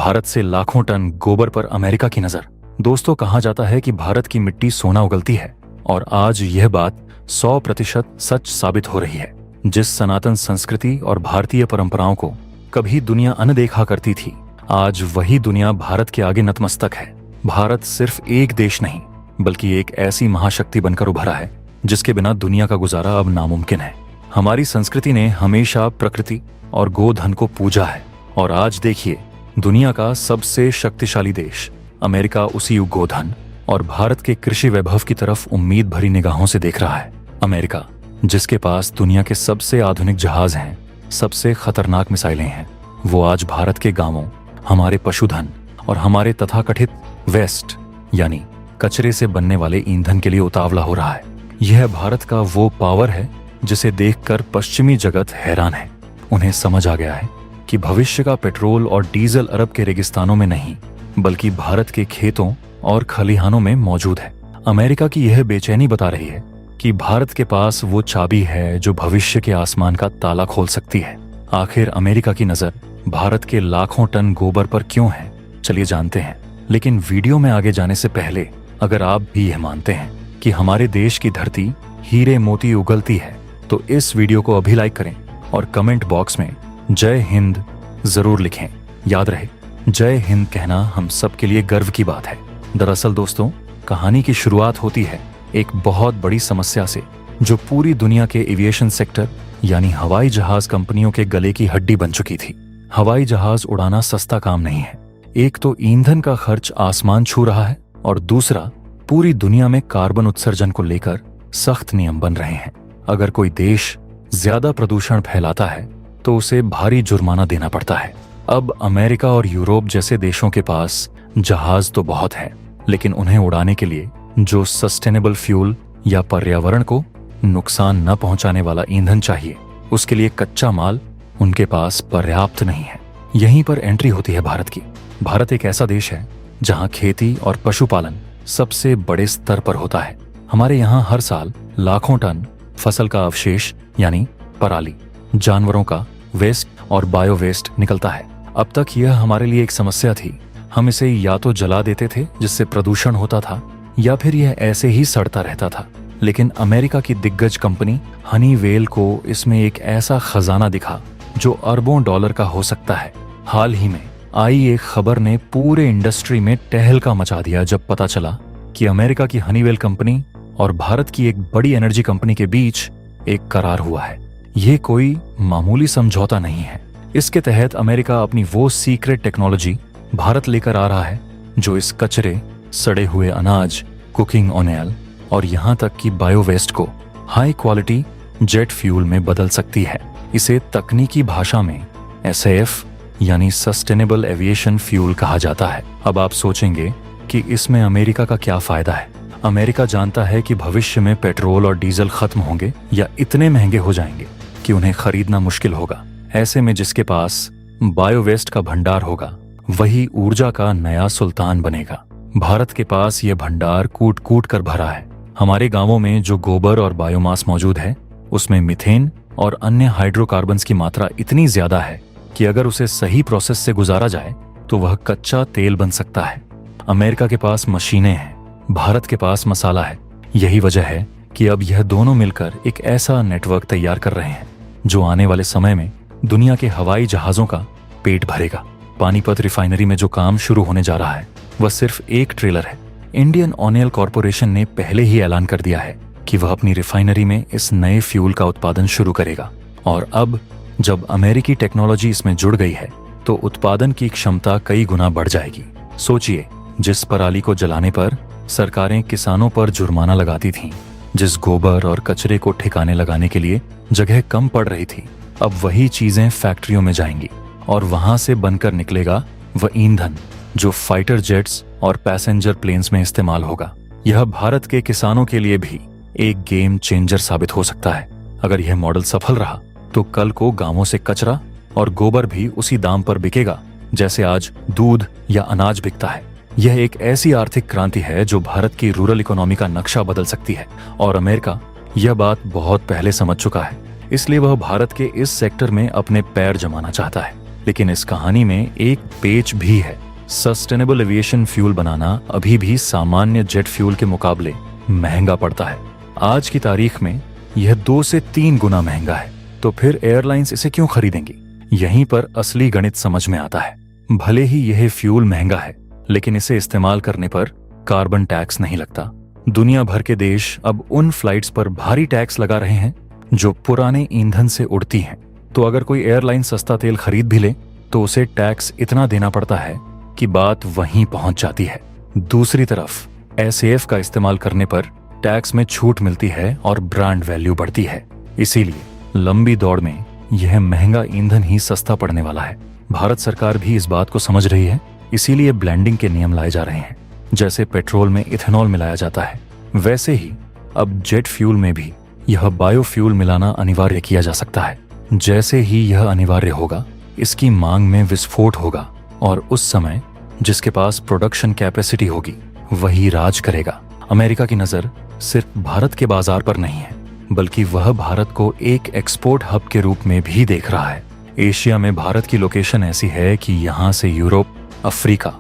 भारत से लाखों टन गोबर पर अमेरिका की नजर। दोस्तों, कहा जाता है कि भारत की मिट्टी सोना उगलती है और आज यह बात 100% सच साबित हो रही है। जिस सनातन संस्कृति और भारतीय परंपराओं को कभी दुनिया अनदेखा करती थी, आज वही दुनिया भारत के आगे नतमस्तक है। भारत सिर्फ एक देश नहीं बल्कि एक ऐसी महाशक्ति बनकर उभरा है जिसके बिना दुनिया का गुजारा अब नामुमकिन है। हमारी संस्कृति ने हमेशा प्रकृति और गोधन को पूजा है और आज देखिए, दुनिया का सबसे शक्तिशाली देश अमेरिका उसी गोधन और भारत के कृषि वैभव की तरफ उम्मीद भरी निगाहों से देख रहा है। अमेरिका, जिसके पास दुनिया के सबसे आधुनिक जहाज हैं, सबसे खतरनाक मिसाइलें हैं, वो आज भारत के गांवों, हमारे पशुधन और हमारे तथाकथित वेस्ट यानी कचरे से बनने वाले ईंधन के लिए उतावला हो रहा है। यह भारत का वो पावर है जिसे देखकर पश्चिमी जगत हैरान है। उन्हें समझ आ गया है कि भविष्य का पेट्रोल और डीजल अरब के रेगिस्तानों में नहीं बल्कि भारत के खेतों और खलिहानों में मौजूद है। अमेरिका की यह बेचैनी बता रही है कि भारत के पास वो चाबी है जो भविष्य के आसमान का ताला खोल सकती है। आखिर अमेरिका की नजर भारत के लाखों टन गोबर पर क्यों है, चलिए जानते हैं। लेकिन वीडियो में आगे जाने से पहले अगर आप भी यह मानते हैं कि हमारे देश की धरती हीरे मोती उगलती है तो इस वीडियो को अभी लाइक करें और कमेंट बॉक्स में जय हिंद जरूर लिखें। याद रहे, जय हिंद कहना हम सब के लिए गर्व की बात है। दरअसल दोस्तों, कहानी की शुरुआत होती है एक बहुत बड़ी समस्या से जो पूरी दुनिया के एविएशन सेक्टर यानी हवाई जहाज कंपनियों के गले की हड्डी बन चुकी थी। हवाई जहाज उड़ाना सस्ता काम नहीं है। एक तो ईंधन का खर्च आसमान छू रहा है और दूसरा पूरी दुनिया में कार्बन उत्सर्जन को लेकर सख्त नियम बन रहे हैं। अगर कोई देश ज्यादा प्रदूषण फैलाता है तो उसे भारी जुर्माना देना पड़ता है। अब अमेरिका और यूरोप जैसे देशों के पास जहाज तो बहुत है, लेकिन उन्हें उड़ाने के लिए जो सस्टेनेबल फ्यूल या पर्यावरण को नुकसान न पहुंचाने वाला ईंधन चाहिए, उसके लिए कच्चा माल उनके पास पर्याप्त नहीं है। यहीं पर एंट्री होती है भारत की। भारत एक ऐसा देश है जहां खेती और पशुपालन सबसे बड़े स्तर पर होता है। हमारे यहाँ हर साल लाखों टन फसल का अवशेष यानी पराली, जानवरों का वेस्ट और बायो वेस्ट निकलता है। अब तक यह हमारे लिए एक समस्या थी। हम इसे या तो जला देते थे जिससे प्रदूषण होता था या फिर यह ऐसे ही सड़ता रहता था। लेकिन अमेरिका की दिग्गज कंपनी हनीवेल को इसमें एक ऐसा खजाना दिखा जो अरबों डॉलर का हो सकता है। हाल ही में आई एक खबर ने पूरे इंडस्ट्री में तहलका मचा दिया जब पता चला कि अमेरिका की हनीवेल कंपनी और भारत की एक बड़ी एनर्जी कंपनी के बीच एक करार हुआ है। ये कोई मामूली समझौता नहीं है। इसके तहत अमेरिका अपनी वो सीक्रेट टेक्नोलॉजी भारत लेकर आ रहा है जो इस कचरे, सड़े हुए अनाज, कुकिंग ऑयल और यहाँ तक कि बायो वेस्ट को हाई क्वालिटी जेट फ्यूल में बदल सकती है। इसे तकनीकी भाषा में SAF यानी सस्टेनेबल एविएशन फ्यूल कहा जाता है। अब आप सोचेंगे कि इसमें अमेरिका का क्या फायदा है। अमेरिका जानता है कि भविष्य में पेट्रोल और डीजल खत्म होंगे या इतने महंगे हो जाएंगे कि उन्हें खरीदना मुश्किल होगा। ऐसे में जिसके पास बायो वेस्ट का भंडार होगा वही ऊर्जा का नया सुल्तान बनेगा। भारत के पास ये भंडार कूट कूट कर भरा है। हमारे गांवों में जो गोबर और बायोमास मौजूद है उसमें मीथेन और अन्य हाइड्रोकार्बन्स की मात्रा इतनी ज्यादा है कि अगर उसे सही प्रोसेस से गुजारा जाए तो वह कच्चा तेल बन सकता है। अमेरिका के पास मशीनें हैं, भारत के पास मसाला है। यही वजह है कि अब यह दोनों मिलकर एक ऐसा नेटवर्क तैयार कर रहे हैं जो आने वाले समय में दुनिया के हवाई जहाजों का पेट भरेगा। पानीपत रिफाइनरी में जो काम शुरू होने जा रहा है वह सिर्फ एक ट्रेलर है। इंडियन ऑयल कॉरपोरेशन ने पहले ही ऐलान कर दिया है कि वह अपनी रिफाइनरी में इस नए फ्यूल का उत्पादन शुरू करेगा और अब जब अमेरिकी टेक्नोलॉजी इसमें जुड़ गई है तो उत्पादन की क्षमता कई गुना बढ़ जाएगी। सोचिए, जिस पराली को जलाने पर सरकारें किसानों पर जुर्माना लगाती थीं, जिस गोबर और कचरे को ठिकाने लगाने के लिए जगह कम पड़ रही थी, अब वही चीजें फैक्ट्रियों में जाएंगी और वहां से बनकर निकलेगा वह ईंधन जो फाइटर जेट्स और पैसेंजर प्लेन्स में इस्तेमाल होगा। यह भारत के किसानों के लिए भी एक गेम चेंजर साबित हो सकता है। अगर यह मॉडल सफल रहा तो कल को गांवों से कचरा और गोबर भी उसी दाम पर बिकेगा जैसे आज दूध या अनाज बिकता है। यह एक ऐसी आर्थिक क्रांति है जो भारत की रूरल इकोनॉमी का नक्शा बदल सकती है और अमेरिका यह बात बहुत पहले समझ चुका है। इसलिए वह भारत के इस सेक्टर में अपने पैर जमाना चाहता है। लेकिन इस कहानी में एक पेच भी है। सस्टेनेबल एविएशन फ्यूल बनाना अभी भी सामान्य जेट फ्यूल के मुकाबले महंगा पड़ता है। आज की तारीख में यह 2 से 3 गुना महंगा है। तो फिर एयरलाइंस इसे क्यों खरीदेंगी? यहीं पर असली गणित समझ में आता है। भले ही यह फ्यूल महंगा है, लेकिन इसे इस्तेमाल करने पर कार्बन टैक्स नहीं लगता। दुनिया भर के देश अब उन फ्लाइट्स पर भारी टैक्स लगा रहे हैं जो पुराने ईंधन से उड़ती हैं। तो अगर कोई एयरलाइन सस्ता तेल खरीद भी ले तो उसे टैक्स इतना देना पड़ता है कि बात वहीं पहुंच जाती है। दूसरी तरफ SAF का इस्तेमाल करने पर टैक्स में छूट मिलती है और ब्रांड वैल्यू बढ़ती है। इसीलिए लंबी दौड़ में यह महंगा ईंधन ही सस्ता पड़ने वाला है। भारत सरकार भी इस बात को समझ रही है, इसीलिए ब्लेंडिंग के नियम लाए जा रहे हैं। जैसे पेट्रोल में इथेनॉल मिलाया जाता है, वैसे ही अब जेट फ्यूल में भी यह बायोफ्यूल मिलाना अनिवार्य किया जा सकता है। जैसे ही यह अनिवार्य होगा, इसकी मांग में विस्फोट होगा और उस समय जिसके पास प्रोडक्शन कैपेसिटी होगी वही राज करेगा। अमेरिका की नजर सिर्फ भारत के बाजार पर नहीं है, बल्कि वह भारत को एक एक्सपोर्ट हब के रूप में भी देख रहा है। एशिया में भारत की लोकेशन ऐसी है कि यहाँ से यूरोप, अफ्रीका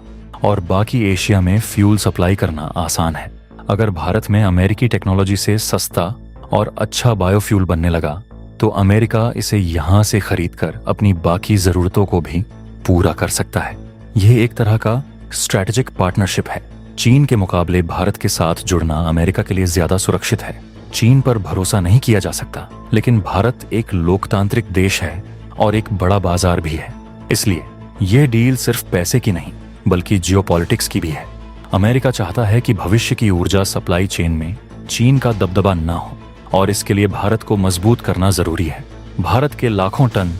और बाकी एशिया में फ्यूल सप्लाई करना आसान है। अगर भारत में अमेरिकी टेक्नोलॉजी से सस्ता और अच्छा बायोफ्यूल बनने लगा तो अमेरिका इसे यहाँ से खरीदकर अपनी बाकी जरूरतों को भी पूरा कर सकता है। यह एक तरह का स्ट्रैटेजिक पार्टनरशिप है। चीन के मुकाबले भारत के साथ जुड़ना अमेरिका के लिए ज्यादा सुरक्षित है। चीन पर भरोसा नहीं किया जा सकता, लेकिन भारत एक लोकतांत्रिक देश है और एक बड़ा बाजार भी है। इसलिए यह डील सिर्फ पैसे की नहीं, बल्कि जियोपॉलिटिक्स की भी है। अमेरिका चाहता है कि भविष्य की ऊर्जा सप्लाई चेन में चीन का दबदबा न हो, और इसके लिए भारत को मजबूत करना जरूरी है। भारत के लाखों टन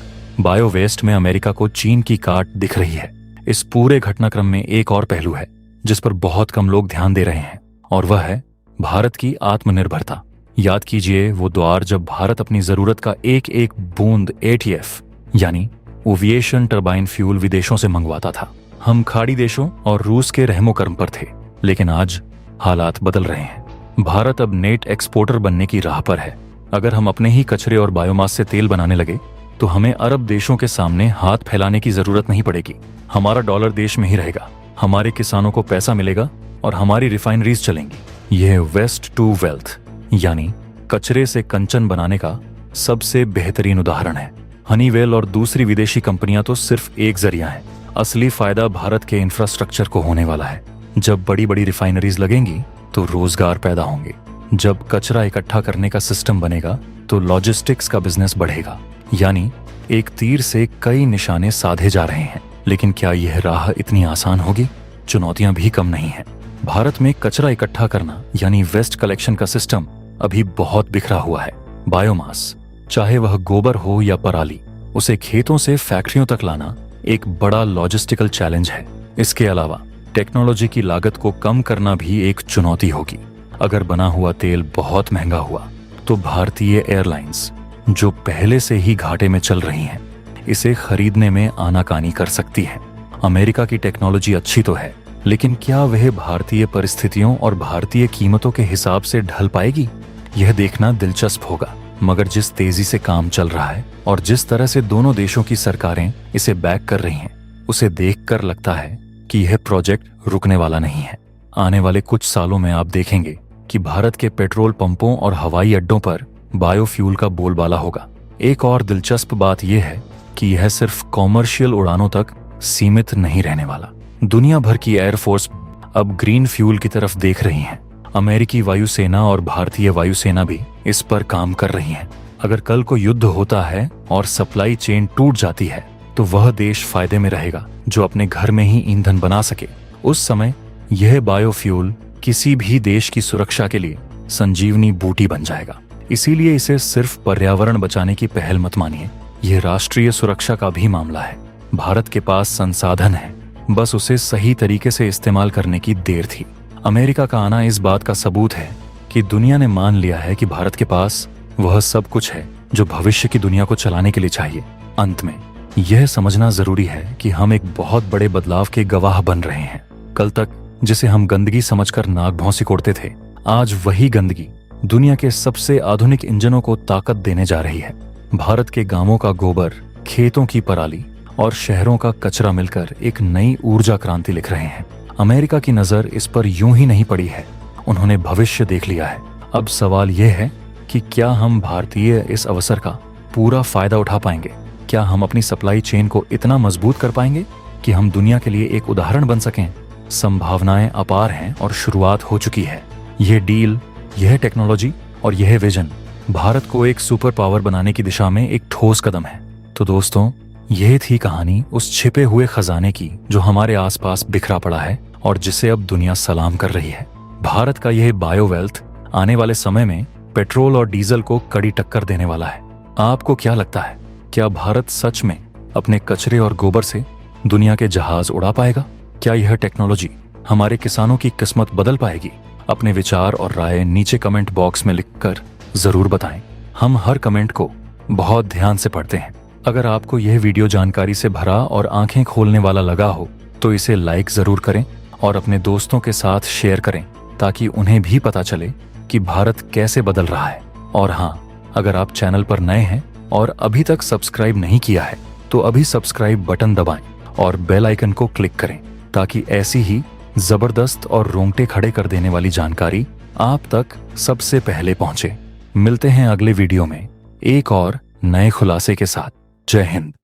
बायो वेस्ट में अमेरिका को चीन की काट दिख रही है। इस पूरे घटनाक्रम में एक और पहलू है जिस पर बहुत कम लोग ध्यान दे रहे हैं, और वह है भारत की आत्मनिर्भरता। याद कीजिए वो द्वार जब भारत अपनी जरूरत का एक एक बूंद ATF यानी एविएशन टरबाइन फ्यूल विदेशों से मंगवाता था। हम खाड़ी देशों और रूस के रहमो कर्म पर थे, लेकिन आज हालात बदल रहे हैं। भारत अब नेट एक्सपोर्टर बनने की राह पर है। अगर हम अपने ही कचरे और बायोमास से तेल बनाने लगे तो हमें अरब देशों के सामने हाथ फैलाने की जरूरत नहीं पड़ेगी। हमारा डॉलर देश में ही रहेगा, हमारे किसानों को पैसा मिलेगा और हमारी रिफाइनरीज चलेंगी। यह वेस्ट टू वेल्थ यानी कचरे से कंचन बनाने का सबसे बेहतरीन उदाहरण है। हनीवेल और दूसरी विदेशी कंपनियां तो सिर्फ एक जरिया है। असली फायदा भारत के इंफ्रास्ट्रक्चर को होने वाला है। जब बड़ी बड़ी रिफाइनरीज लगेंगी तो रोजगार पैदा होंगे। जब कचरा इकट्ठा करने का सिस्टम बनेगा तो लॉजिस्टिक्स का बिजनेस बढ़ेगा। यानी एक तीर से कई निशाने साधे जा रहे हैं। लेकिन क्या यह राह इतनी आसान होगी? चुनौतियां भी कम नहीं हैं। भारत में कचरा इकट्ठा करना यानी वेस्ट कलेक्शन का सिस्टम अभी बहुत बिखरा हुआ है। बायोमास, चाहे वह गोबर हो या पराली, उसे खेतों से फैक्ट्रियों तक लाना एक बड़ा लॉजिस्टिकल चैलेंज है। इसके अलावा टेक्नोलॉजी की लागत को कम करना भी एक चुनौती होगी। अगर बना हुआ तेल बहुत महंगा हुआ तो भारतीय एयरलाइंस, जो पहले से ही घाटे में चल रही हैं, इसे खरीदने में आनाकानी कर सकती हैं। अमेरिका की टेक्नोलॉजी अच्छी तो है, लेकिन क्या वह भारतीय परिस्थितियों और भारतीय कीमतों के हिसाब से ढल पाएगी? यह देखना दिलचस्प होगा। मगर जिस तेजी से काम चल रहा है और जिस तरह से दोनों देशों की सरकारें इसे बैक कर रही हैं, उसे देखकर लगता है कि यह प्रोजेक्ट रुकने वाला नहीं है। आने वाले कुछ सालों में आप देखेंगे कि भारत के पेट्रोल पंपों और हवाई अड्डों पर बायोफ्यूल का बोलबाला होगा। एक और दिलचस्प बात यह है कि यह सिर्फ कॉमर्शियल उड़ानों तक सीमित नहीं रहने वाला। दुनिया भर की एयरफोर्स अब ग्रीन फ्यूल की तरफ देख रही हैं। अमेरिकी वायुसेना और भारतीय वायुसेना भी इस पर काम कर रही हैं। अगर कल को युद्ध होता है और सप्लाई चेन टूट जाती है तो वह देश फायदे में रहेगा जो अपने घर में ही ईंधन बना सके। उस समय यह बायोफ्यूल किसी भी देश की सुरक्षा के लिए संजीवनी बूटी बन जाएगा। इसीलिए इसे सिर्फ पर्यावरण बचाने की पहल मत मानिए, यह राष्ट्रीय सुरक्षा का भी मामला है। भारत के पास संसाधन है, बस उसे सही तरीके से इस्तेमाल करने की देर थी। अमेरिका का आना इस बात का सबूत है कि दुनिया ने मान लिया है कि भारत के पास वह सब कुछ है जो भविष्य की दुनिया को चलाने के लिए चाहिए। अंत में यह समझना जरूरी है कि हम एक बहुत बड़े बदलाव के गवाह बन रहे हैं। कल तक जिसे हम गंदगी समझकर नाक भौंसी कोड़ते थे, आज वही गंदगी दुनिया के सबसे आधुनिक इंजनों को ताकत देने जा रही है। भारत के गांवों का गोबर, खेतों की पराली और शहरों का कचरा मिलकर एक नई ऊर्जा क्रांति लिख रहे हैं। अमेरिका की नजर इस पर यूं ही नहीं पड़ी है, उन्होंने भविष्य देख लिया है। अब सवाल यह है कि क्या हम भारतीय इस अवसर का पूरा फायदा उठा पाएंगे? क्या हम अपनी सप्लाई चेन को इतना मजबूत कर पाएंगे कि हम दुनिया के लिए एक उदाहरण बन सकें? संभावनाएं अपार हैं और शुरुआत हो चुकी है। यह डील, यह टेक्नोलॉजी और यह विजन भारत को एक सुपर पावर बनाने की दिशा में एक ठोस कदम है। तो दोस्तों, यह थी कहानी उस छिपे हुए खजाने की जो हमारे आसपास बिखरा पड़ा है और जिसे अब दुनिया सलाम कर रही है। भारत का यह बायो वेल्थ आने वाले समय में पेट्रोल और डीजल को कड़ी टक्कर देने वाला है। आपको क्या लगता है, क्या भारत सच में अपने कचरे और गोबर से दुनिया के जहाज उड़ा पाएगा? क्या यह टेक्नोलॉजी हमारे किसानों की किस्मत बदल पाएगी? अपने विचार और राय नीचे कमेंट बॉक्स में लिखकर जरूर बताएं। हम हर कमेंट को बहुत ध्यान से पढ़ते हैं। अगर आपको यह वीडियो जानकारी से भरा और आंखें खोलने वाला लगा हो तो इसे लाइक जरूर करें और अपने दोस्तों के साथ शेयर करें ताकि उन्हें भी पता चले कि भारत कैसे बदल रहा है। और हाँ, अगर आप चैनल पर नए हैं और अभी तक सब्सक्राइब नहीं किया है तो अभी सब्सक्राइब बटन दबाएं और बेल आइकन को क्लिक करें ताकि ऐसी ही जबरदस्त और रोंगटे खड़े कर देने वाली जानकारी आप तक सबसे पहले पहुंचे। मिलते हैं अगले वीडियो में एक और नए खुलासे के साथ। जय हिंद।